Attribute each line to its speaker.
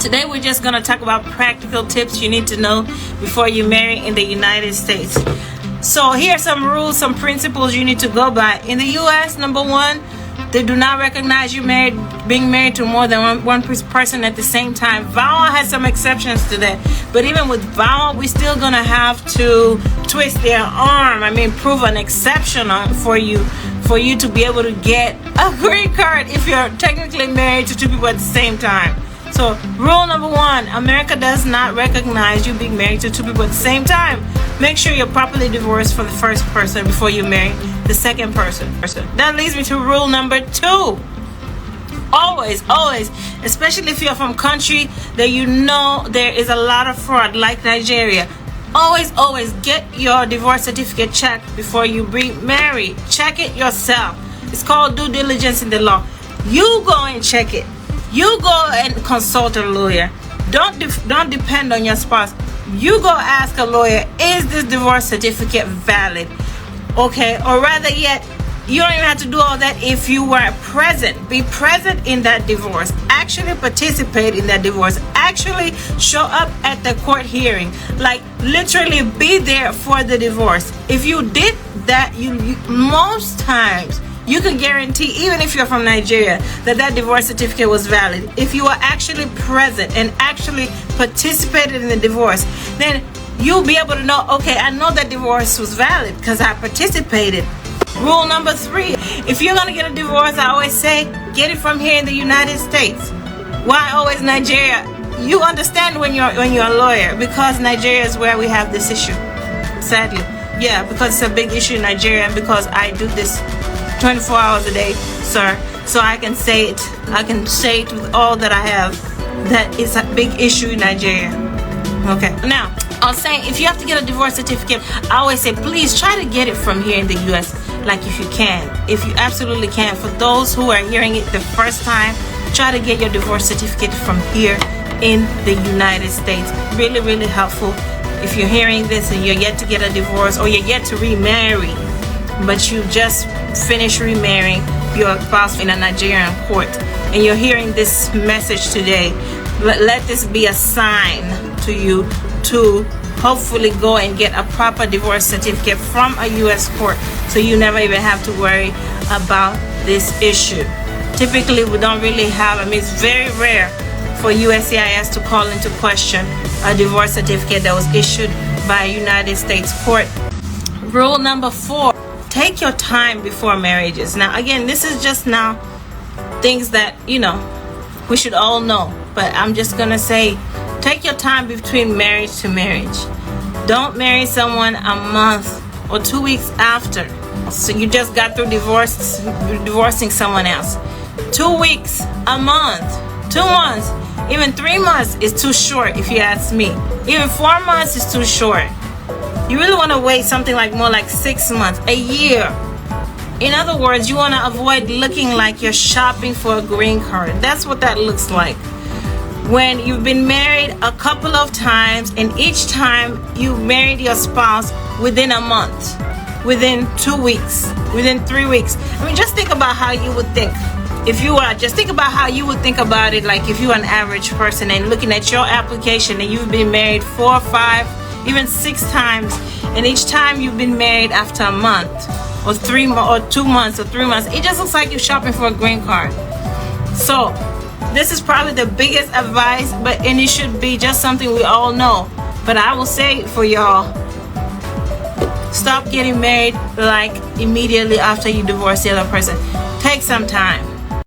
Speaker 1: today we're just going to talk about practical tips you need to know before you marry in the United States. So here are some rules, some principles you need to go by. In the US, number one, they do not recognize you being married to more than one person at the same time. VAWA has some exceptions to that, but even with VAWA, we're still gonna have to twist their arm. Prove an exception for you to be able to get a green card if you're technically married to two people at the same time. So rule number one, America does not recognize you being married to two people at the same time. Make sure you're properly divorced for the first person before you marry the second person. That leads me to rule number two. Always, especially if you're from a country that you know there is a lot of fraud, like Nigeria, always get your divorce certificate checked before you remarry. Check it yourself. It's called due diligence in the law. You go and check it. You go and consult a lawyer. Don't depend on your spouse. You go ask a lawyer, is this divorce certificate valid? Okay, or rather yet, you don't even have to do all that if you were present. Be present in that divorce. Actually participate in that divorce. Actually show up at the court hearing. Like literally be there for the divorce. If you did that, you most times you can guarantee, even if you're from Nigeria, that divorce certificate was valid. If you were actually present and actually participated in the divorce, then you'll be able to know, okay, I know that divorce was valid because I participated. Rule number three, if you're gonna get a divorce, I always say, get it from here in the United States. Why always Nigeria? You understand when you're a lawyer, because Nigeria is where we have this issue, sadly. Yeah, because it's a big issue in Nigeria, and because I do this 24 hours a day, sir, so I can say it with all that I have, that it's a big issue in Nigeria. Okay, now I was saying, if you have to get a divorce certificate, I always say please try to get it from here in the US, like if you absolutely can. For those who are hearing it the first time, try to get your divorce certificate from here in the United States. Really helpful if you're hearing this and you're yet to get a divorce, or you're yet to remarry, but you just finished remarrying your spouse in a Nigerian court, and you're hearing this message today. Let this be a sign to you to hopefully go and get a proper divorce certificate from a U.S. court, so you never even have to worry about this issue. Typically, we don't really have, it's very rare for USCIS to call into question a divorce certificate that was issued by a United States court. Rule number four, take your time before marriages. Now, again, this is just now things that, we should all know. But I'm just going to say, take your time between marriage to marriage. Don't marry someone a month or 2 weeks after. So you just got through divorcing someone else. 2 weeks, a month, 2 months, even 3 months is too short if you ask me. Even 4 months is too short. You really want to wait something more like 6 months, a year. In other words, you want to avoid looking like you're shopping for a green card. That's what that looks like. When you've been married a couple of times, and each time you married your spouse within a month, within 2 weeks, within 3 weeks. Just think about how you would think. Just think about how you would think about it, like if you're an average person and looking at your application and you've been married 4, 5, even 6 times, and each time you've been married after a month or 2 months or 3 months, it just looks like you're shopping for a green card. So this is probably the biggest advice, and it should be just something we all know. But I will say for y'all, stop getting married like immediately after you divorce the other person. Take some time.